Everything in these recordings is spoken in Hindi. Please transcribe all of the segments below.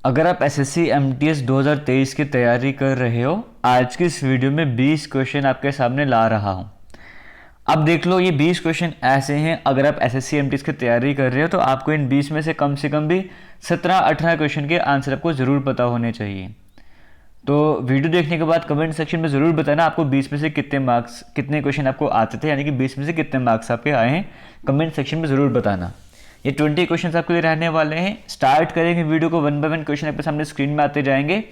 अगर आप एसएससी एमटीएस 2023 की तैयारी कर रहे हो, आज की इस वीडियो में 20 क्वेश्चन आपके सामने ला रहा हूं। अब देख लो, ये 20 क्वेश्चन ऐसे हैं, अगर आप एसएससी एमटीएस की तैयारी कर रहे हो तो आपको इन 20 में से कम भी 17-18 क्वेश्चन के आंसर आपको ज़रूर पता होने चाहिए। तो वीडियो देखने के बाद कमेंट सेक्शन में ज़रूर बताना आपको 20 में से कितने क्वेश्चन आपको आते थे, यानी कि 20 में से कितने मार्क्स आपके आए हैं। कमेंट सेक्शन में ज़रूर बताना। ये 20 क्वेश्चन आपके लिए रहने वाले हैं। स्टार्ट करेंगे वीडियो को, 1 बाय 1 क्वेश्चन आपके सामने स्क्रीन में आते जाएंगे।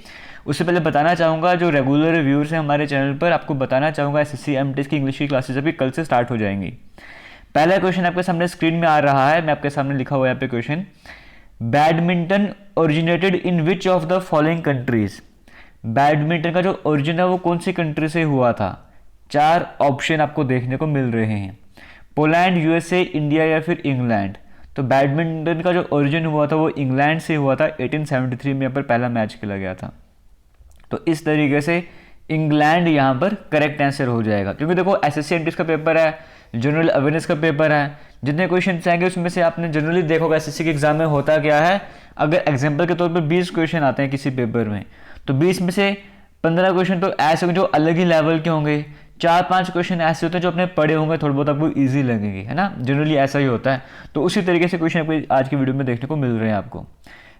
उससे पहले बताना चाहूँगा, जो रेगुलर व्यूअर्स हैं हमारे चैनल पर, आपको बताना चाहूँगा एसएससी एमटीएस की इंग्लिश की क्लासेस अभी कल से स्टार्ट हो जाएंगी। पहला क्वेश्चन आपके सामने स्क्रीन में आ रहा है, मैं आपके सामने लिखा हुआ है यहाँ पे question. Badminton originated in which of the following countries. Badminton का जो ओरिजिन है वो कौन सी कंट्री से हुआ था? 4 ऑप्शन आपको देखने को मिल रहे हैं, पोलैंड, यूएसए, इंडिया या फिर इंग्लैंड। तो बैडमिंटन का जो ओरिजिन हुआ था वो इंग्लैंड से हुआ था। 1873 में यहाँ पर पहला मैच खेला गया था। तो इस तरीके से इंग्लैंड यहाँ पर करेक्ट आंसर हो जाएगा, क्योंकि देखो एसएससी एमटीएस का पेपर है, जनरल अवेयरनेस का पेपर है। जितने क्वेश्चन आएंगे उसमें से आपने जनरली देखोगे एसएससी के एग्जाम में होता क्या है, अगर एग्जाम्पल के तौर पर 20 क्वेश्चन आते हैं किसी पेपर में, तो 20 में से 15 क्वेश्चन तो ऐसे होंगे जो अलग ही लेवल के होंगे। 4-5 क्वेश्चन ऐसे होते हैं जो अपने पढ़े होंगे, थोड़े बहुत आपको इजी लगेंगे, है ना। जनरली ऐसा ही होता है। तो उसी तरीके से क्वेश्चन आपको आज की वीडियो में देखने को मिल रहे हैं आपको।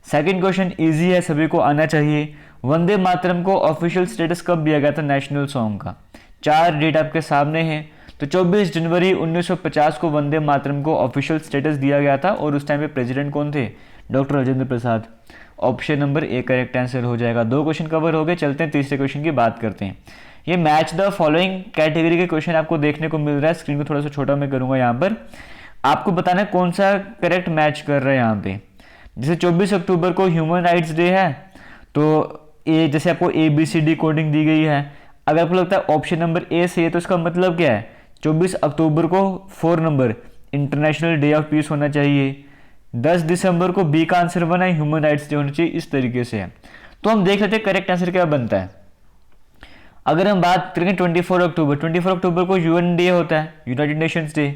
सेकंड क्वेश्चन इजी है, सभी को आना चाहिए। वंदे मातरम को ऑफिशियल स्टेटस कब दिया गया था नेशनल सॉन्ग का? 4 डेट आपके सामने है। तो 24 जनवरी 1950 को वंदे मातरम को ऑफिशियल स्टेटस दिया गया था, और उस टाइम पे प्रेसिडेंट कौन थे? Doctor Rajendra Prasad. Option number A correct answer हो जाएगा। 2 क्वेश्चन कवर हो गए। चलते हैं तीसरे क्वेश्चन की बात करते हैं। ये मैच द फॉलोइंग कैटेगरी के क्वेश्चन आपको देखने को मिल रहा है। स्क्रीन को थोड़ा सा छोटा मैं करूंगा यहाँ पर। आपको बताना है कौन सा करेक्ट मैच कर रहा है यहाँ पे। जैसे 24 अक्टूबर को ह्यूमन राइट्स डे है, तो ए जैसे आपको ABCD कोडिंग दी गई है। अगर आपको लगता है ऑप्शन नंबर ए सही है, तो इसका मतलब क्या है? 24 अक्टूबर को 4 number international day of peace होना चाहिए। 10 दिसंबर को बी का आंसर बना है, ह्यूमन राइट्स डे होना चाहिए। इस तरीके से है। तो हम देख लेते हैं करेक्ट आंसर क्या बनता है। अगर हम बात करेंगे 24 अक्टूबर को यूएन डे होता है, यूनाइटेड नेशंस डे,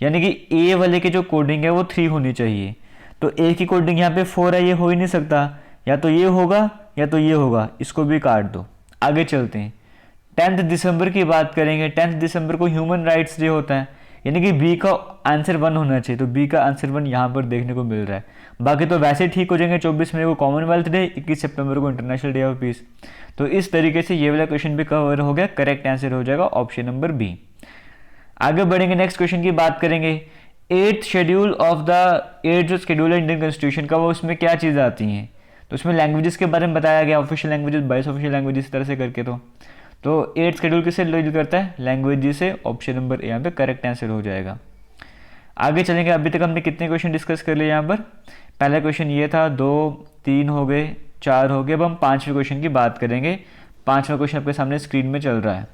यानी कि ए वाले की जो कोडिंग है वो 3 होनी चाहिए। तो ए की कोडिंग यहाँ पे 4 है, ये हो ही नहीं सकता। या तो ये होगा या तो ये होगा, इसको भी काट दो। आगे चलते हैं। 10 दिसंबर की बात करेंगे। 10 दिसंबर को ह्यूमन राइट्स डे होता है, यानी कि बी का आंसर 1 होना चाहिए। तो बी का आंसर 1 यहाँ पर देखने को मिल रहा है। बाकी तो वैसे ठीक हो जाएंगे। 24 मई को कॉमनवेल्थ डे, 21 सितंबर को इंटरनेशनल डे ऑफ पीस। तो इस तरीके से ये वाला क्वेश्चन भी कवर हो गया। करेक्ट आंसर हो जाएगा ऑप्शन नंबर बी। आगे बढ़ेंगे, नेक्स्ट क्वेश्चन की बात करेंगे। 8th schedule of the 8th जो शेड्यूल है इंडियन कॉन्स्टिट्यूशन का, वो उसमें क्या चीज़ आती हैं? तो उसमें लैंग्वेजेस के बारे में बताया गया, ऑफिशियल लैंग्वेजेस, 22 ऑफिशियल लैंग्वेजेस, इस तरह से करके। तो 8th शेड्यूल किससे रिलेट करता है? लैंग्वेज से। ऑप्शन नंबर ए यहाँ पे करेक्ट आंसर हो जाएगा। आगे चलेंगे। अभी तक हमने कितने क्वेश्चन डिस्कस कर लिए यहाँ पर? पहला क्वेश्चन ये था, 2, 3 हो गए, 4 हो गए। अब हम 5वें क्वेश्चन की बात करेंगे। 5वां क्वेश्चन आपके सामने स्क्रीन में चल रहा है।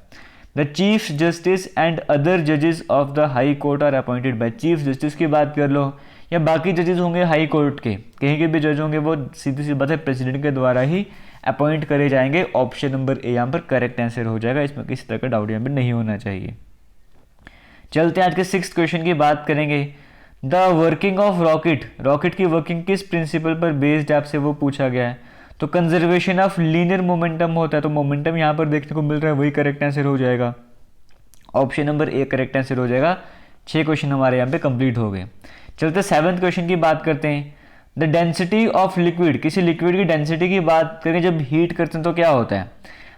The chief justice and other जजेस of the high court are appointed by. Chief justice की बात कर लो या बाकी जजेस होंगे हाई कोर्ट के, कहीं के भी जज होंगे, वो सीधी सी बात है प्रेसिडेंट के द्वारा ही अपॉइंट करे जाएंगे। ऑप्शन नंबर ए यहाँ पर करेक्ट आंसर हो जाएगा। इसमें किसी तरह का डाउट यहाँ पर नहीं होना चाहिए। चलते हैं आज के 6th क्वेश्चन की बात करेंगे। द वर्किंग ऑफ रॉकेट की वर्किंग किस प्रिंसिपल पर बेस्ड आपसे वो पूछा गया है? तो कंजर्वेशन ऑफ लीनियर मोमेंटम होता है। तो मोमेंटम यहाँ पर देखने को मिल रहा है, वही करेक्ट आंसर हो जाएगा। Option number A correct answer हो जाएगा। 6 क्वेश्चन हमारे यहाँ पे कंप्लीट हो गए। चलते 7th क्वेश्चन की बात करते हैं। द डेंसिटी ऑफ लिक्विड, किसी लिक्विड की डेंसिटी की बात करें जब हीट करते हैं तो क्या होता है?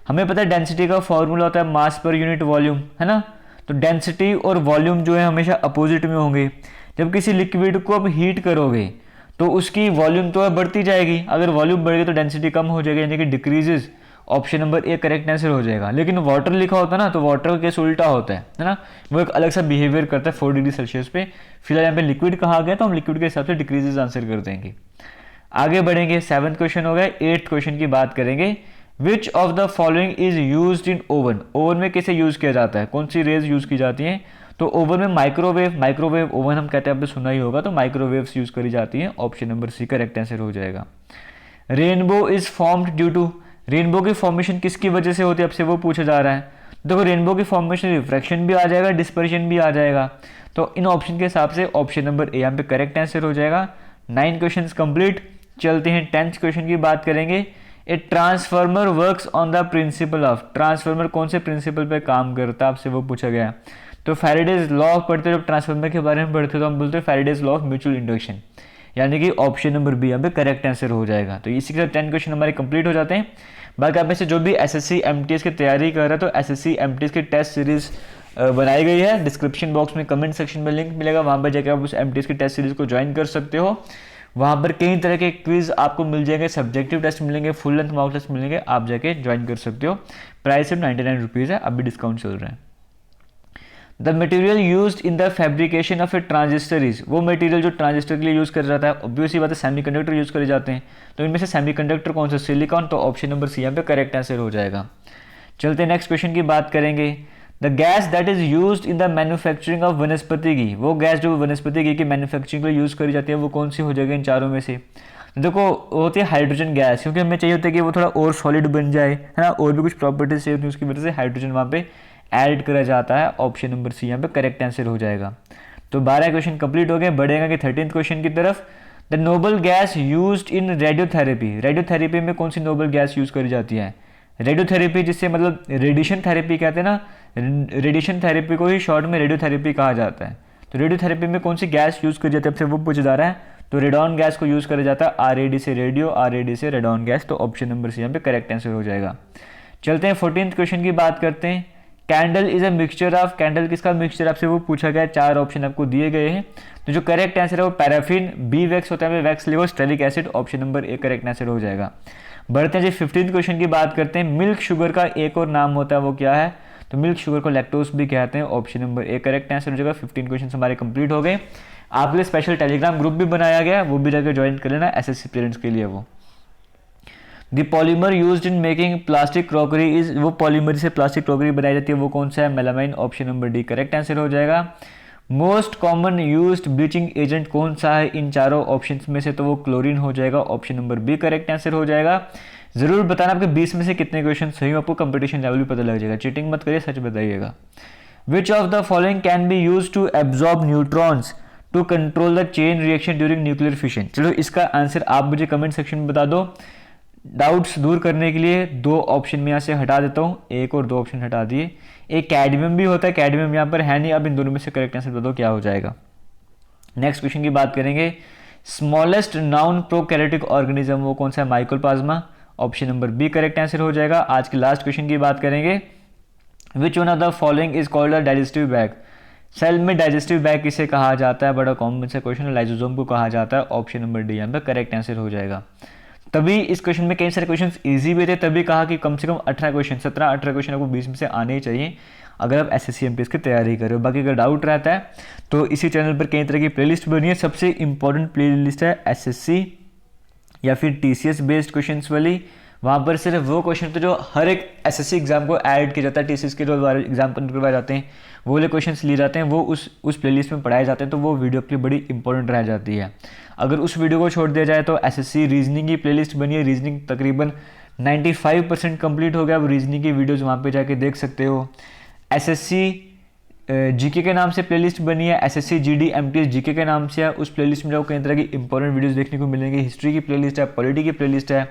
हमें पता है डेंसिटी का फॉर्मूला होता है मास पर यूनिट वॉल्यूम, है ना। तो डेंसिटी और वॉल्यूम जो है हमेशा अपोजिट में होंगे। जब किसी लिक्विड को अब हीट करोगे तो उसकी वॉल्यूम तो बढ़ती जाएगी। अगर वॉल्यूम बढ़ेगी तो डेंसिटी कम हो जाएगी, यानी कि decreases. Option number A correct answer हो जाएगा। लेकिन वाटर लिखा होता है ना, तो वाटर का केस उल्टा होता है ना। वो एक अलग सा बिहेवियर करता है 4 डिग्री सेल्सियस पे। फिलहाल यहाँ पे लिक्विड कहा गया, तो हम लिक्विड के हिसाब से डिक्रीजेज आंसर कर देंगे। आगे बढ़ेंगे। 7th क्वेश्चन हो गया। 8th क्वेश्चन की बात करेंगे। विच of the following is use in oven. Oven में किसे यूज किया जाता है? कौन सी रेज यूज की जाती हैं? तो ओवन में माइक्रोवेव ओवन हम कहते हैं, आपने सुना ही होगा। तो माइक्रोवेव्स यूज करी जाती हैं। Option number C correct answer हो जाएगा। Rainbow is formed due to. Rainbow की फॉर्मेशन किसकी वजह से होती है, आपसे वो पूछा जा रहा है। देखो रेनबो की फॉर्मेशन रिफ्रैक्शन भी आ जाएगा, डिस्पर्शन भी आ जाएगा। तो इन ऑप्शन के हिसाब से ऑप्शन नंबर ए यहाँ पे करेक्ट आंसर हो जाएगा। 9 क्वेश्चंस कंप्लीट। चलते हैं 10th क्वेश्चन की बात करेंगे। A transformer works on the principle of, transformer कौन से प्रिंसिपल पे काम करता है, आपसे वो पूछा गया। तो फैराडेज लॉ पढ़ते जब ट्रांसफार्मर के बारे में पढ़ते तो हम बोलते हैं Faraday's law of mutual induction, यानी कि ऑप्शन नंबर बी यहाँ पे करेक्ट आंसर हो जाएगा। तो इसी के साथ 10 क्वेश्चन हमारे कंप्लीट हो जाते हैं। बाकी आप में से जो भी एसएससी एमटीएस की तैयारी कर रहा है तो एसएससी एमटीएस की टेस्ट सीरीज बनाई गई है, डिस्क्रिप्शन बॉक्स में कमेंट सेक्शन में लिंक मिलेगा, वहाँ पर जाकर आप उस एमटीएस की टेस्ट सीरीज को ज्वाइन कर सकते हो। वहाँ पर कई तरह के क्विज आपको मिल जाएंगे, सब्जेक्टिव टेस्ट मिलेंगे, फुल लेंथ मॉक टेस्ट मिलेंगे, आप जाके ज्वाइन कर सकते हो। प्राइस सिर्फ 99 रुपीज़ है, अभी डिस्काउंट चल रहा है। The material used in the fabrication of A transistor is, वो मटेरियल जो ट्रांजिस्टर के लिए यूज़ कर जाता है, ऑब्वियसली बात है सेमीकंडक्टर यूज़ करे जाते हैं। तो इनमें से सेमीकंडक्टर कौन सा, सिलिकॉन, तो ऑप्शन नंबर सी यहाँ पे करेक्ट आंसर हो जाएगा। चलते हैं नेक्स्ट क्वेश्चन की बात करेंगे। The gas that is used in the manufacturing of वनस्पति घी, वो गैस जो वनस्पति घी की मैन्युफैक्चरिंग के लिए यूज़ करी जाती है वो कौन सी हो जाएगी इन चारों में से। देखो होती है हाइड्रोजन गैस, क्योंकि हमें चाहिए होता है कि वो थोड़ा और सॉलिड बन जाए, है ना, और भी कुछ प्रॉपर्टीज चाहिए होती है, उसकी वजह से हाइड्रोजन वहाँ पे ऐड करा जाता है। ऑप्शन नंबर सी यहाँ पे करेक्ट आंसर हो जाएगा। तो 12 क्वेश्चन कंप्लीट हो गए, बढ़ेगा कि 13th क्वेश्चन की तरफ। The noble gas used in radiotherapy, radiotherapy में कौन सी नोबल गैस यूज़ करी जाती है। रेडियोथेरेपी जिससे मतलब रेडिएशन थेरेपी कहते हैं ना, रेडिएशन थेरेपी को ही शॉर्ट में रेडियोथेरेपी कहा जाता है। तो रेडियोथेरेपी में कौन सी गैस यूज़ करी जाती है, आपसे वो पूछा जा रहा है। तो रेडॉन गैस को यूज़ करा जाता है, आरएडी से रेडियो, आरएडी से रेडॉन गैस। तो ऑप्शन नंबर सी यहाँ पे करेक्ट आंसर हो जाएगा। चलते हैं 14th क्वेश्चन की बात करते हैं। Candle is a mixture of, candle किसका मिक्सचर आपसे वो पूछा गया है, 4 ऑप्शन आपको दिए गए हैं। तो जो करेक्ट आंसर है वो पैराफिन, बी वैक्स होता है, wax लिवो, stearic acid, option number A correct answer हो जाएगा। बढ़ते हैं जी 15th क्वेश्चन की बात करते हैं। मिल्क शुगर का एक और नाम होता है, वो क्या है। तो मिल्क शुगर को लैक्टोज भी कहते हैं, option number A correct answer हो जाएगा। 15 क्वेश्चन हमारे कंप्लीट हो गए। आपके लिए स्पेशल टेलीग्राम ग्रुप भी बनाया गया, वो भी जाकर ज्वाइन कर लेना, एसएससी पेरेंट्स के लिए। वो the polymer used in making plastic crockery is, वो पॉलीमर से प्लास्टिक क्रॉकरी बनाई जाती है वो कौन सा है, melamine, option number D correct answer हो जाएगा। Most common used bleaching agent कौन सा है इन चारों ऑप्शंस में से, तो वो क्लोरीन हो जाएगा, option number B correct answer हो जाएगा। जरूर बताना आपके 20 में से कितने क्वेश्चन सही हो, आपको कंपटीशन लेवल भी पता लग जाएगा, चीटिंग मत करिए, सच बताइएगा। Which of the following can be use to absorb neutrons to control the chain reaction during nuclear fission. चलो इसका आंसर आप मुझे कमेंट सेक्शन में बता दो। डाउट्स दूर करने के लिए 2 ऑप्शन में यहाँ से हटा देता हूँ, 1 और 2 ऑप्शन हटा दिए। एक कैडमियम भी होता है, कैडमियम यहाँ पर है नहीं, अब इन दोनों में से करेक्ट आंसर बताओ क्या हो जाएगा। नेक्स्ट क्वेश्चन की बात करेंगे। स्मॉलेस्ट नाउन प्रोकैरियोटिक ऑर्गेनिज्म वो कौन सा है, mycoplasma, option number B correct answer हो जाएगा। आज के लास्ट क्वेश्चन की बात करेंगे। Which one of the following is called a digestive bag, cell में डाइजेस्टिव बैग किसे कहा जाता है, बड़ा कॉमन सा क्वेश्चन है, लाइसोसोम को कहा जाता है, ऑप्शन नंबर डी यहाँ पे करेक्ट आंसर हो जाएगा। तभी इस क्वेश्चन में कई सारे क्वेश्चन इजी भी थे, तभी कहा कि कम से कम 18 क्वेश्चन, 17-18 क्वेश्चन आपको 20 में से आने ही चाहिए अगर आप एसएससी एमटीएस की तैयारी कर रहे हो। बाकी अगर डाउट रहता है तो इसी चैनल पर कई तरह की प्लेलिस्ट बनी है, सबसे इंपॉर्टेंट प्लेलिस्ट है एसएससी या फिर टीसीएस बेस्ड क्वेश्चंस वाली। वहाँ पर सिर्फ वो क्वेश्चन तो जो हर एक एसएससी एग्जाम को ऐड किया जाता है, टीसीएस के जो एग्जाम पर करवाए जाते हैं वो वाले क्वेश्चंस लिए जाते हैं, वो उस प्लेलिस्ट में पढ़ाए जाते हैं, तो वो वीडियो के लिए बड़ी इंपॉर्टेंट रह जाती है। अगर उस वीडियो को छोड़ दिया जाए तो एसएससी रीजनिंग की प्लेलिस्ट बनी है, रीजनिंग तकरीबन 95% कंप्लीट हो गया। अब रीजनिंग की वीडियोज़ वहाँ पर जाके देख सकते हो। एसएससी जीके के नाम से प्लेलिस्ट बनी है, एसएससी जीडी एमटीएस जीके के नाम से है, उस प्लेलिस्ट में आपको कई तरह की इंपॉर्टेंट वीडियोस देखने को मिलेंगे। हिस्ट्री की प्लेलिस्ट है, पॉलिटी की प्लेलिस्ट है,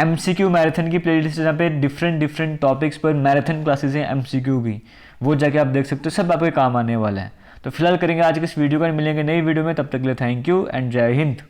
एमसीक्यू मैराथन की प्लेलिस्ट है, जहाँ पे डिफरेंट टॉपिक्स पर मैराथन क्लासेस हैं एमसीक्यू की, वो जाके आप देख सकते हो, सब आपके काम आने वाला है। तो फिलहाल करेंगे आज के इस वीडियो का, मिलेंगे नई वीडियो में, तब तक के लिए थैंक यू एंड जय हिंद।